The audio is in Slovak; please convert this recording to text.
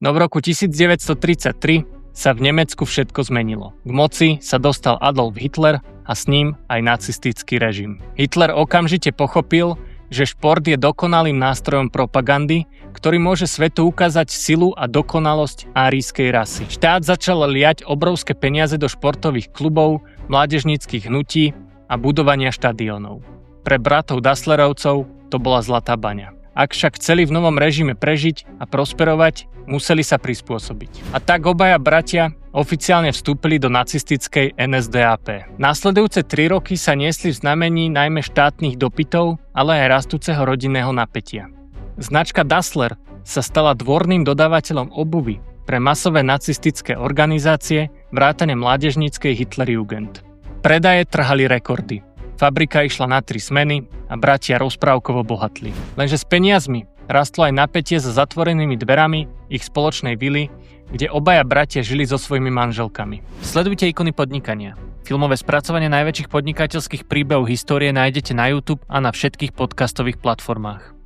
No v roku 1933 sa v Nemecku všetko zmenilo. K moci sa dostal Adolf Hitler a s ním aj nacistický režim. Hitler okamžite pochopil, že šport je dokonalým nástrojom propagandy, ktorý môže svetu ukázať silu a dokonalosť árijskej rasy. Štát začal liať obrovské peniaze do športových klubov, mládežníckych hnutí a budovania štadiónov. Pre bratov Dasslerovcov to bola zlatá baňa. Ak však chceli v novom režime prežiť a prosperovať, museli sa prispôsobiť. A tak obaja bratia oficiálne vstúpili do nacistickej NSDAP. Následujúce 3 roky sa niesli v znamení najmä štátnych dopytov, ale aj rastúceho rodinného napätia. Značka Dassler sa stala dvorným dodávateľom obuvy pre masové nacistické organizácie vrátane mládežníckej Hitlerjugend. Predaje trhali rekordy. Fabrika išla na 3 smeny a bratia rozprávkovo bohatli. Lenže s peniazmi rastlo aj napätie za zatvorenými dverami ich spoločnej vily, kde obaja bratia žili so svojimi manželkami. Sledujte Ikony podnikania. Filmové spracovanie najväčších podnikateľských príbehov histórie nájdete na YouTube a na všetkých podcastových platformách.